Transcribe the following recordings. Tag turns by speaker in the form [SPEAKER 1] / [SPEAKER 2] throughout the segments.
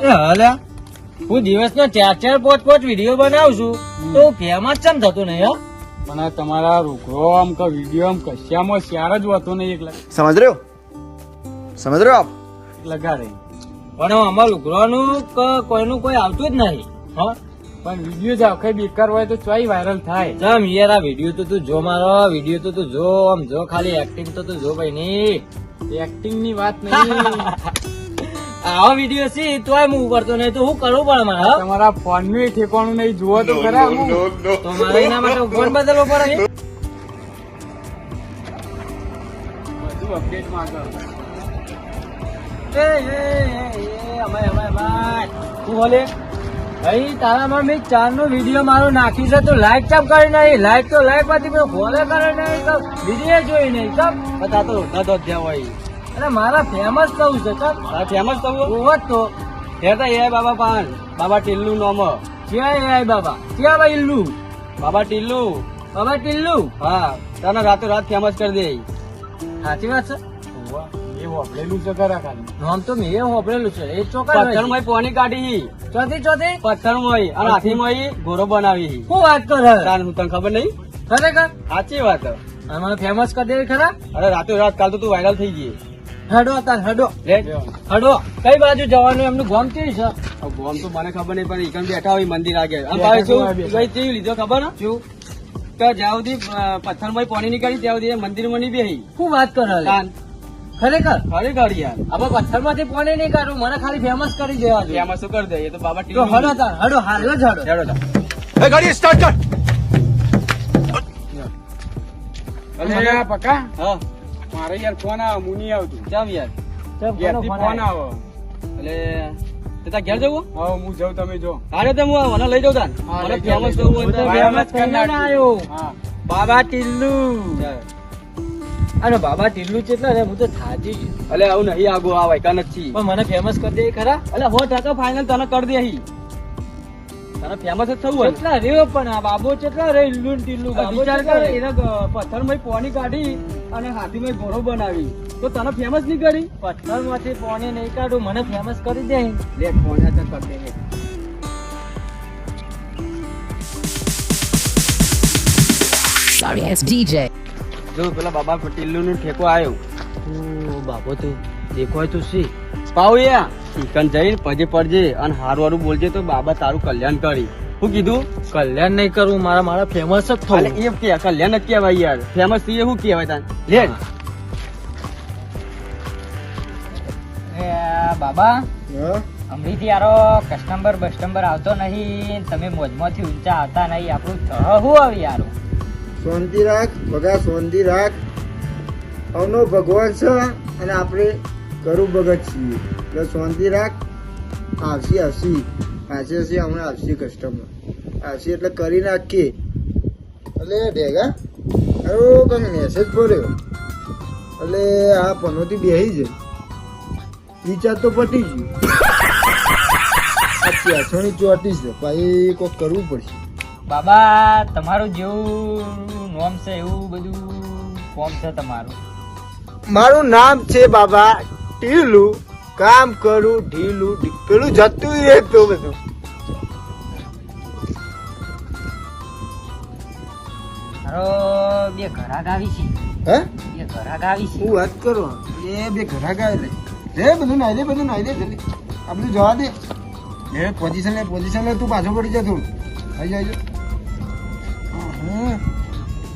[SPEAKER 1] હાલ્યા હું દિવસનો 4-4 5-5 વિડીયો બનાવું છું તો ફેમસ ચમ થતો નહીં હો?
[SPEAKER 2] પણ આ તમારા રૂખડો આમ કે વિડીયો આમ કશ્યામાં શેર જ હોતો નહીં એક
[SPEAKER 3] समझ रहे हो आप
[SPEAKER 2] લગાડે.
[SPEAKER 1] પણ આમાં લુગડાનું કોઈનું કોઈ આવતું જ નહીં હો.
[SPEAKER 2] પણ વિડીયો જ આખે બેકાર હોય તો ચોય વાયરલ થાય.
[SPEAKER 1] જમ યાર આ વિડીયો તો તું જો, મારો વિડીયો તો તું જો, આમ જો, ખાલી એક્ટિંગ તો તું જો ભાઈ ની.
[SPEAKER 2] એક્ટિંગ ની વાત નહીં.
[SPEAKER 1] આવો વિડીયો છે તોય હું ઉભરતો નહીં તો હું કરવું પડે મારે હો?
[SPEAKER 2] તમારા ફોન નું ઠેકાણું નહીં જુઓ તો ખરા હું.
[SPEAKER 1] તો મારે એના માટે ફોન બદલવો પડે કે?
[SPEAKER 2] બધું અપડેટ માંગો.
[SPEAKER 1] તું બોલે ભાઈ તારામાં મેં 4 નો વિડીયો મારો નાખ્યું છે તો લાઈક ચમ કરી નહીં, લાઈક તો લાઈક માંથી પેલો ફોલો કરે નહીં, તો વિડીયો જોઈ નહીં ચમ બધા તો રોતા તો જ્યાં હોય. અરે મારા ફેમસ થવું છે ચમ ફેમસ થવું હોત તો હેતા એ બાબા પાન બાબા ટિલ્લુ નોમ ક્યાં એ બાબા ક્યાં ભાઈ ઇલ્લુ બાબા ટિલ્લુ હા તને રાતો રાત ફેમસ કરી દે. સાચી વાત છે.
[SPEAKER 2] એ વાપરેલું છે ખરા ખાલી.
[SPEAKER 1] નામ તો મેં વાપરેલું છે એ ચોક્કસ પથ્થરમાં પોની કાઢી ચોથી પથ્થરમાં અને હાથીમાં ઘોડો બનાવી. શું વાત કરે તને ખબર નહીં? ખરેખર સાચી વાત. મને ફેમસ કરી દે ખરા. અરે રાતો રાત કાલ તો તું વાયરલ થઈ ગઈ. હડો હડો કઈ બાજુ જવાનું એમનું ગોમ કેવી છે? ગોમ તો મને ખબર નહીં પણ એકમ બેઠા હોય મંદિર આગળ કેવી લીધો ખબર ને શું કે જ્યાં સુધી પથ્થરમાં પાણી નીકળી ત્યાં સુધી મંદિરમાં નહીં બેહી. શું વાત કરે ખરેખર યાર હવે પથ્થર માંથી પાણી નહીં કાઢું, મને ખાલી ફેમસ કરી દેવા જોઈએ. ફેમસ કરી દે એ તો બાબા ટીલો. હડો હાલો જ હડો
[SPEAKER 3] गाड़ी स्टार्ट कर
[SPEAKER 2] અરે પકા
[SPEAKER 1] હા
[SPEAKER 2] મારે યાર ફોન આવે હું નહીં આવતું.
[SPEAKER 1] કેમ યાર
[SPEAKER 2] ઘેરથી ફોન આવે.
[SPEAKER 1] એટલે તે તાર ઘેર જવું?
[SPEAKER 2] હા હું જાઉં તમે જો.
[SPEAKER 1] અરે તો હું મને લઈ જાઉં તાન.
[SPEAKER 2] હા,
[SPEAKER 1] મને
[SPEAKER 2] લઈ જાઉં,
[SPEAKER 1] ફેમસ
[SPEAKER 2] લઈ જાઉં.
[SPEAKER 1] થવું
[SPEAKER 2] હું તો
[SPEAKER 1] હોય
[SPEAKER 2] famous
[SPEAKER 1] તો
[SPEAKER 2] કરી નાખીશ.
[SPEAKER 1] આવ્યો
[SPEAKER 2] હા
[SPEAKER 1] બાબા ટિલ્લુ. અરે બાબા ટિલ્લુ કેટલા રે હું તો થાજી ગયો. અલે આવું નહીં આગો આ વાયકા નથી પણ મને ફેમસ કરી દે ખરા. અલે હો ટાકા ફાઇનલ તને કરી દે અહીં. તને ફેમસ જ થવું હોય કેટલા રહ્યો પણ આ બાબો કેટલા રે ઇલ્લુ ને ટિલ્લુ. વિચાર કર એના પથ્થરમાં પાણી કાઢી અને હાથીમાં ઘોડો બનાવી તો તને ફેમસ નહીં કરી. પથ્થર માંથી પાણી નહીં કાઢું મને ફેમસ કરી દે અહીં. લે ફોન હાથ કરી દે.
[SPEAKER 4] Sorry, it's DJ.
[SPEAKER 1] જો પેલા બાબા ટિલ્લુ નું ઠેકો આવ્યો. બાબો તું દેખો તું સી પાઉયા ચિકન જઈને પજે પડજે અને હારું હારું બોલજે તો બાબા તારું કલ્યાણ કરી. શું કીધું? કલ્યાણ નહીં કરું મારા ફેમસ જ થવું. એ કે કલ્યાણ જ કહેવાય યાર. ફેમસ થી શું કહેવાય તાન લે.
[SPEAKER 5] બાબા અમરીથી યારો કસ્ટમર આવતો નહીં, તમે મોજમાંથી ઊંચા આવતા નહીં, આપણું શું આવી યારો.
[SPEAKER 3] શાંતિ રાખ બગા, શાંતિ રાખ. અવનો ભગવાન છે અને આપણે કરું ભગત છીએ એટલે શાંતિ રાખ. આવશે હમણાં આવશે કસ્ટમર આવશે એટલે કરી નાખીએ. એટલે ઢેગા અરે કંઈક મેસેજ પડ્યો એટલે આ પનોતી બેસી જાય વિચાર તો પટી ગયું. આ 434 છે ભાઈ કોક કરવું પડશે.
[SPEAKER 5] બાબા તમારું જેવું નોમ છે એવું બધું ફોર્મ છે તમારું.
[SPEAKER 3] મારું નામ છે બાબા ટીલું, કામ કરું ઢીલું, પેલું જતું રહે તો બધું.
[SPEAKER 5] મારો બે ઘરાક આવી છે.
[SPEAKER 3] હે
[SPEAKER 5] બે ઘરાક આવી છે.
[SPEAKER 3] હું વાત કરો એ બે ઘરા ગાય લે બધું નાઈ દે જલ્દી આ બધું જવા દે. એ પોઝિશન લે તું પાછો પડી જા થોડું. આવી જાય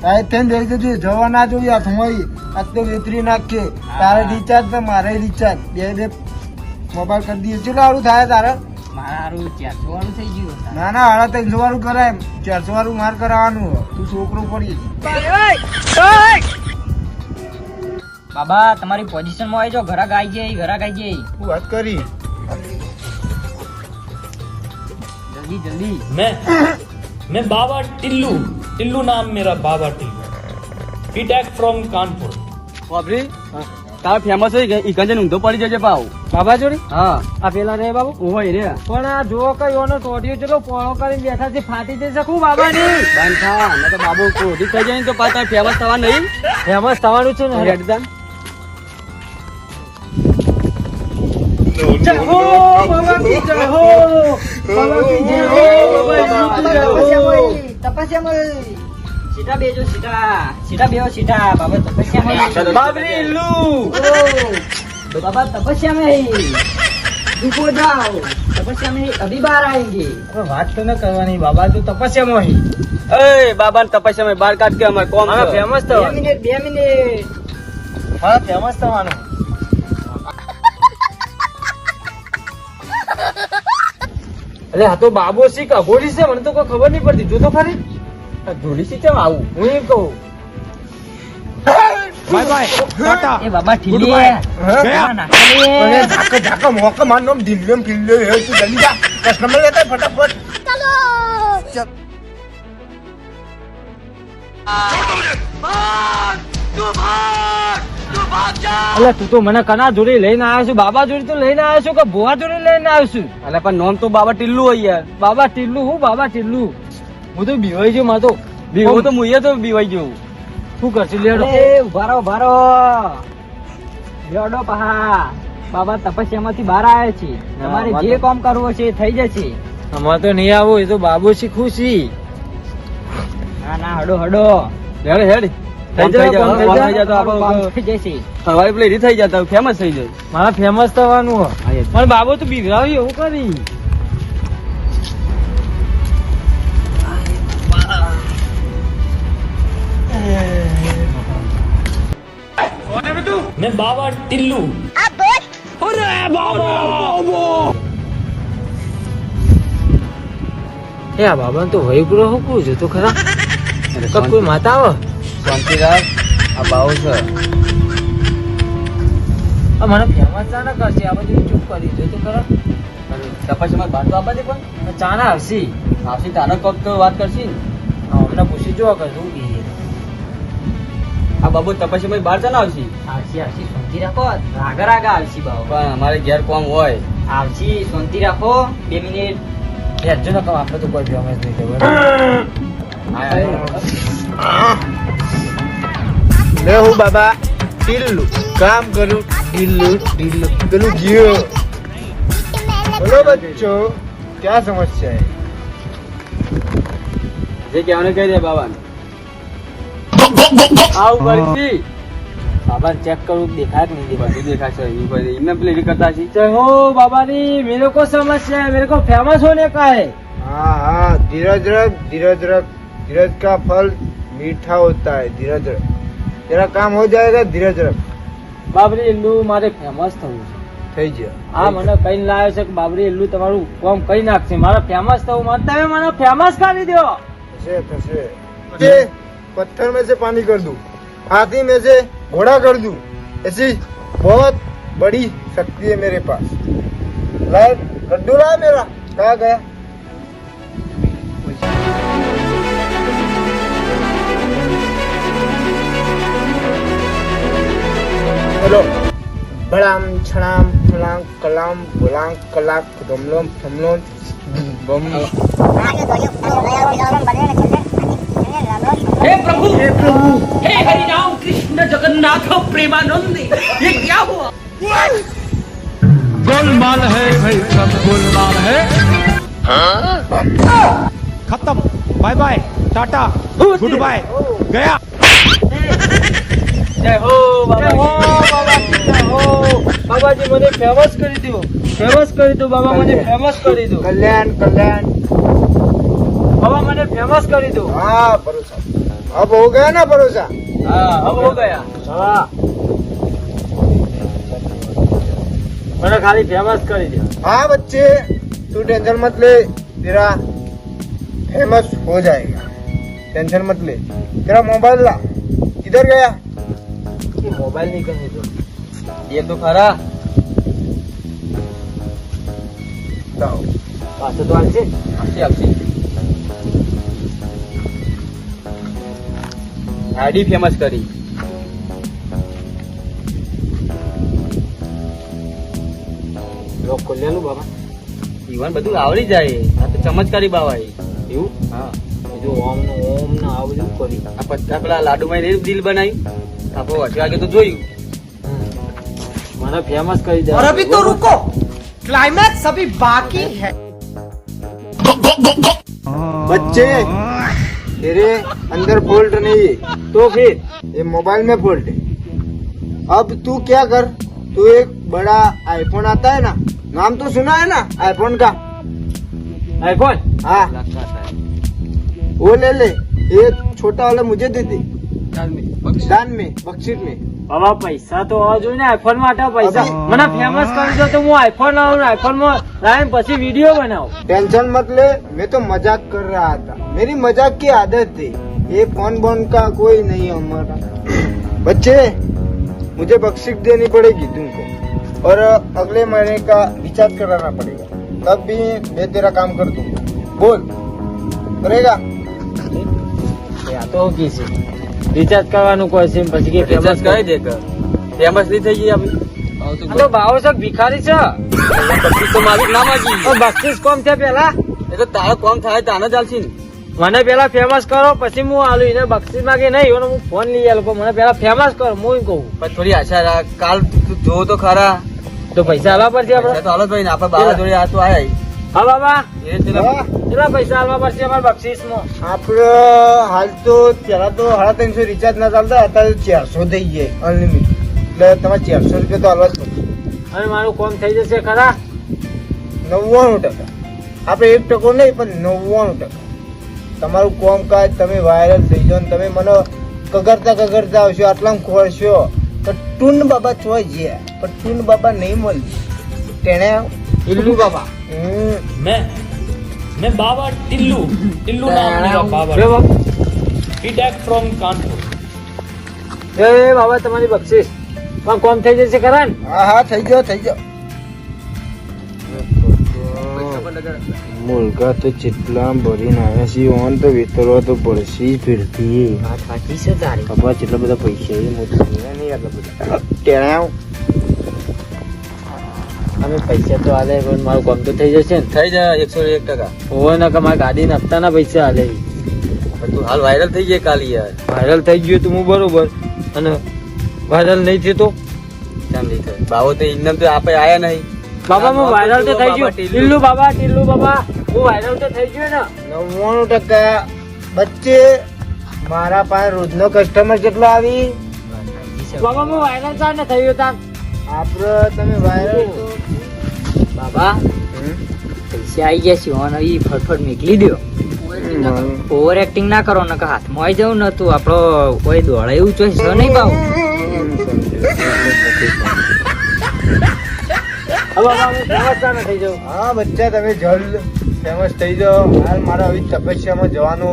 [SPEAKER 3] તારે થઈને રહી જજે, જવા ના જોઈએ હાથમાં. આજ તો વેતરી નાખીએ તારે રિચાર્જ ને મારે રિચાર્જ બે મોબાઈલ કરી દઈએ. ચેટલું સારું થાય તારે?
[SPEAKER 5] મારું 400 વાળું થઈ ગયું.
[SPEAKER 3] ના હાડા 300 વાળું કરાય, 400 વાળું માર કરાવવાનું. તું છોકરો પડી.
[SPEAKER 5] બાબા તમારી પોઝિશનમાં આવી જાઓ, ઘરાક આવી જાય.
[SPEAKER 3] હું વાત કરી
[SPEAKER 5] જલ્દી
[SPEAKER 6] मैं बाबा टिल्लू नाम मेरा बाबा टिल्लू बीटेक फ्रॉम कानपुर.
[SPEAKER 1] બાપરી તાર ફેમસ હોય કે ઈકંજન ઊંધો પડી જજે પાવ. બાબા જોડી? હા આ પેલા રે બાબુ ઓય રે. પણ આ જો કઈ ઓનો ટોડિયો ચલો પોળો કરીને બેઠા છે, ફાટી જઈ શકું બાબા ની. બંધ થા ન તો બાબુ કોડી થઈ જાય તો પાછા ફેમસ થવા નહીં. ફેમસ થવાનું છે ને રેડદાન. જય હો બાબા કી જય હો બાબા કી જય હો બાબા કી જય હો.
[SPEAKER 5] સીધા બેજો સીધા બેહો સીધા બાબા તપસ્યા
[SPEAKER 1] બાબરી ઇલ્લુ
[SPEAKER 5] बाबा तपस्या में ही रुको जाओ तपस्या में ही अभी बाहर आएंगे
[SPEAKER 1] વાત તો ન કરવાની બાબા તું તપસ્યામાં હી.
[SPEAKER 2] એ બાબા તપસ્યા બહાર કાઢ કે અમારે કોમ
[SPEAKER 1] મારા ફેમસ
[SPEAKER 5] બે
[SPEAKER 1] થવાનું
[SPEAKER 5] મિનિટ
[SPEAKER 1] મારા ફેમસ થવાનું. અરે આ તો બાબો શી કગોડી છે મને તો કોઈ ખબર નહીં પડતી. જો તો ખરી આ ઘોડી શી કેમ આવું હું એમ કહું.
[SPEAKER 2] બાય બાય ટાટા
[SPEAKER 5] ए बाबा ठीक
[SPEAKER 2] Goodbye.
[SPEAKER 5] है
[SPEAKER 2] गया?
[SPEAKER 3] ઝાકા મોકા માર નામ દિલ્હીમ ફિલ્લે હે તું જલ્દી જા કસ્ટમર લેતા ફટાફટ
[SPEAKER 1] અલે તું તો મને કના જોડે લઈને આવ્યો છું? બાબા જોડે તો લઈને આવ્યો છું કે ભુવા જોડે લઈને આવ્યો છું?
[SPEAKER 2] અલે પણ નામ તો બાબા ટીલ્લુ હોય યાર.
[SPEAKER 1] બાબા ટીલ્લુ હું બાબા ટીલ્લુ હું તો બીવાઈ ગયો. મારે તો
[SPEAKER 2] બીવો તો મુઈએ તો બીવાઈ ગયો.
[SPEAKER 1] શું કરશું લેડો.
[SPEAKER 5] ए ઉભારો લેડો પહા બાબા તપસ્યામાંથી બહાર આવ્યા છે તમારે જે કામ કરવું છે એ થઈ જશે
[SPEAKER 1] અમારે તો નહીં આવું. એ તો બાબુ શીખું છી.
[SPEAKER 5] ના હડો
[SPEAKER 2] હેડ હેડ
[SPEAKER 1] થઈ જાય,
[SPEAKER 2] કોમ
[SPEAKER 1] કોમ થઈ
[SPEAKER 2] જાય તો
[SPEAKER 5] કામ
[SPEAKER 2] આપણે
[SPEAKER 5] થઈ જશે
[SPEAKER 2] સવારે પેલી થઈ જતા ફેમસ થઈ જાય.
[SPEAKER 1] મારા ફેમસ થવાનું હો. પણ બાબુ તું બીવરાવી એવું કરી.
[SPEAKER 6] मैं बाबा टिल्लू
[SPEAKER 1] એ આ બાબા તો વહી પૂરો હું પૂછું જો તો ખરા. કબ કોઈ માતા આવે
[SPEAKER 2] શાંતિ રાખ. આ બાવો છે.
[SPEAKER 1] આ મને ફેમસ ચા ના કરશે. આ બધું ચૂપ કરી જો તો ખરા.
[SPEAKER 2] તપસ્યામાં બાર તો આપવા દે પણ.
[SPEAKER 1] ચા ના આવશી.
[SPEAKER 2] આવશી તાનો કોક તો વાત કરશી ને.
[SPEAKER 1] અમને પૂછી જો કર શું કહીએ.
[SPEAKER 2] આ બાબુ તપસ્યામાં બહાર ચાલ આવશી.
[SPEAKER 5] આવશી શાંતિ રાખો રાગા આવશી બાબા
[SPEAKER 2] પણ અમારે ઘેર કોમ હોય.
[SPEAKER 5] આવશી શાંતિ રાખો 2 મિનિટ
[SPEAKER 1] યાર જો ને કહું આપણે તો કોઈ ફેમસ નહીં ખબર.
[SPEAKER 3] मैं हूँ बाबा टिल्लू काम करूँ टिल्लू टिल्लू टिल्लू जियो बोलो बच्चों क्या समस्या है
[SPEAKER 2] જે કહેવાનું કહી દે બાબાને. આવું કરશી.
[SPEAKER 1] બાબા ચેક કરું દેખાય કે નહીં દેખાય.
[SPEAKER 2] બધું દેખાશે. એમને પેલી એવી કરતા છે.
[SPEAKER 1] जय हो बाबा री मेरे को समस्या है. मेरे को फेमस होने का है.
[SPEAKER 3] हाँ हाँ धीरज रख धीरज रख धीरज का फल मीठा होता है धीरज रख तेरा काम हो जाएगा धीरज रख
[SPEAKER 1] બાબરી ઇલ્લુ મારે ફેમસ થવું છે.
[SPEAKER 3] થઈ ગયો
[SPEAKER 1] આ મને કઈ લાવ્યો છે કે બાબરી ઇલ્લુ તમારું કામ કઈ નાખશે. મારે ફેમસ થવું મને તમે મને ફેમસ કરી દો.
[SPEAKER 3] थसे थसे ये पत्थर में से पानी कर दूं हाथी में से घोड़ा कर दूं ऐसी बहुत बड़ी शक्ति है मेरे पास लाए लड्डू लाए मेरा कहाँ गया हेलो बड़ाम छड़ाम फलांग कलाम बुलांग कलाक धमलोम थमलोम बम
[SPEAKER 6] हे प्रभु हे हरि राम कृष्ण जगन्नाथ प्रेमानंद ये क्या हुआ
[SPEAKER 2] गोलमाल है भाई सब गोलमाल है. खत्म. Bye bye tata goodbye गया.
[SPEAKER 1] જય હો બાબાજી જય હો. બાબાજી મને ફેમસ કરી દો. ફેમસ કરી દો બાબા. મને ફેમસ કરી દો.
[SPEAKER 3] कल्याण कल्याण
[SPEAKER 1] બાબા મને ફેમસ કરી દો.
[SPEAKER 3] हाँ भरोसा अब हो गया ना भरोसा
[SPEAKER 1] હા હવે હો ગયા. હા મને ખાલી ફેમસ કરી દો.
[SPEAKER 3] हाँ बच्चे तू टेंशन मत ले तेरा फेमस हो जाएगा टेंशन मत ले तेरा मोबाइल ला किधर गया
[SPEAKER 1] મોબાઈલ નહીં કરી દો.
[SPEAKER 2] એ તો ખરા.
[SPEAKER 3] लाओ
[SPEAKER 1] પાછો તો આવશે.
[SPEAKER 2] આવશે આવશે. ગાડી ફેમસ કરી.
[SPEAKER 1] લોક ખોલેલું બાબા.
[SPEAKER 2] ઈવન બધું આવડી જાય. આ તો ચમત્કારી બાવા એ.
[SPEAKER 1] એવું
[SPEAKER 2] હા.
[SPEAKER 1] જો ઓમ ને આ બધું કરી.
[SPEAKER 2] આ પત્તા પેલા લાડુમાં દિલ બનાવ્યું. આપણે વાંચવા વાગે તો જોયું.
[SPEAKER 1] મને ફેમસ કરી દે.
[SPEAKER 5] और अभी तो रुको
[SPEAKER 7] क्लाइमैक्स अभी बाकी है।
[SPEAKER 3] बच्चे तेरे अंदर फॉल्ट नहीं है तो फिर ये मोबाइल में फॉल्ट है। अब तू क्या कर, तू एक बड़ा आईफोन आता है ना, नाम तो सुना है ना आईफोन का?
[SPEAKER 1] आईफोन
[SPEAKER 3] हाँ वो ले ले, ये छोटा वाला मुझे दे दे दान में, बख्शीश में।
[SPEAKER 1] બાબા પૈસા તો હોવા જોઈએ ને આઈફોન માટે પૈસા મને ફેમસ કરી દો તો હું આઈફોન આવું આઈફોન માં લાવીને પછી વિડીયો બનાવું
[SPEAKER 3] टेंशन मत ले, मैं तो मजाक कर रहा था, मेरी मजाक की आदत है, ये फोन बोन का कोई नहीं है हमारा। बच्चे मुझे बख्शीश देनी पड़ेगी तुमको और अगले महीने का रिचार्ज कराना पड़ेगा, तब भी मैं तेरा काम कर दूंगा। बोल करेगा?
[SPEAKER 1] આ તો કી છે રિચાર્જ કરવાનું કોઈ છે પછી કે ફેમસ કરી દે કે ફેમસ નહીં થઈ ગઈ આપણે તો ભાવ છે ભિખારી છે બક્ષીસ તો મારું નામ આજી બક્ષીસ કોમ છે પેલા એ તો તારો કોમ થાય તાને ચાલશે ને મને પેલા ફેમસ કરો પછી હું આલું એને બક્ષીસ માંગે નહીં એનો હું ફોન લઈ આલો મને પેલા ફેમસ કરો હું કહું પછી થોડી આશા રાખ કાલ જો તો ખરા તો પૈસા આલવા પડશે આપણે તો હાલો ભાઈ ને આપણે બાબા જોડે આ તો આયા હા બાબા કેટલા પૈસા આલવા પડશે અમારે બક્ષીસ માં
[SPEAKER 3] આપડે હાલ તો પેલા તો 350 રિચાર્જ ના ચાલતા, અત્યારે 400 થઈ જાય અનલિમિટેડ, એટલે તમારે 400 રૂપિયા તો હાલવા જ પડશે।
[SPEAKER 1] અને મારું કોમ થઈ જશે ખરા
[SPEAKER 3] 99%, આપણે 1% નહીં પણ 99% તમારું કોમકાજ તમે વાયરલ થઈ જાઓ, તમે મને કગરતા આવશો, આટલામાં ખોરશો તો ટૂન બાબા ચોય છે પણ ટૂન બાબા નહીં મળે તેને
[SPEAKER 1] ઇલ્લુ બાબા
[SPEAKER 6] मैं बाबा टिल्लू टिल्लू नाम मेरा बाबा पीटैक फ्रॉम कानपुर।
[SPEAKER 1] એ બાબા તમારી બક્ષીસ પણ કોમ થઈ જશે ખરા ને
[SPEAKER 3] હા હા થઈ જાઓ મુલકા તો જેટલા ભરીને આવ્યા છીએ ઓન તો વેતરવા તો પડશે ફિરથી
[SPEAKER 5] વાત સાચી છે તારી
[SPEAKER 3] ખબર કેટલા બધા પૈસા એ મોટું નહીં આટલા બધા તેને
[SPEAKER 1] અમે પૈસા તો હાલે પણ મારું કામ તો થઈ જશે ને થઈ જાય 101%. ઓય ના કે મારી ગાડી ના હપ્તાના પૈસા હાલે તું હાલ વાયરલ થઈ જાય કાલે યાર વાયરલ થઈ ગયો તું બરોબર અને વાયરલ નહીં થયો તો કેમ નહીં થાય બાવો તો ઇન્દમ તો આપે આયા નહીં બાબા હું વાયરલ તો થઈ ગયો ટિલ્લુ બાબા હું વાયરલ તો થઈ ગયો ને
[SPEAKER 3] 99% બચ્ચે મારા પાસે રોજનો કસ્ટમર કેટલો આવી
[SPEAKER 1] બાબા હું વાયરલ ચાલ ને થયો તા
[SPEAKER 3] આપડે તમે વાયરલ
[SPEAKER 5] બાબા પૈસા આવી ગયા છે ઓન આવી ફટફટ નીકળી દો ઓવર એક્ટિંગ ના કરો ને હાથમાં આવી જવું નતું આપણો કોઈ દોડે એવું ચોઈસ નહીં પાવું
[SPEAKER 3] હા બચ્ચા તમે જલ્દ ફેમસ થઈ જાઓ, હાલ મારા આવી તપસ્યામાં જવાનો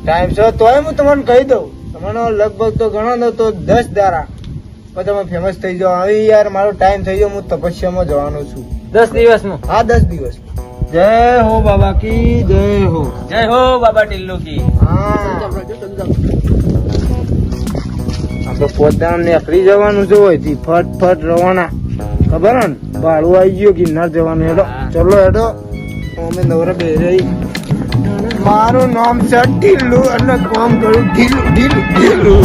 [SPEAKER 3] ટાઈમ છે, તોય હું તમને કહી દઉં તમારો લગભગ તો ગણો ને તો 10 દાડા પછી તમે ફેમસ થઈ જાઓ। હવે યાર મારો ટાઈમ થઈ ગયો, હું તપસ્યામાં જવાનો છું
[SPEAKER 1] 10 દિવસમાં
[SPEAKER 3] હા 10 દિવસ। જય હો બાબા કી જય હો
[SPEAKER 1] બાબા ટિલ્લુ કી
[SPEAKER 3] હા આપણે પોતાને નીકળી જવાનું છે હોયથી ફટ રવાના ખબર ને ભાડું આવી ગયો ગિરનાર જવાનું હેડો ચલો હેડો અમે નવરા બે રહી મારું નામ છે ઢીલું અને કોમ કરું ઢીલું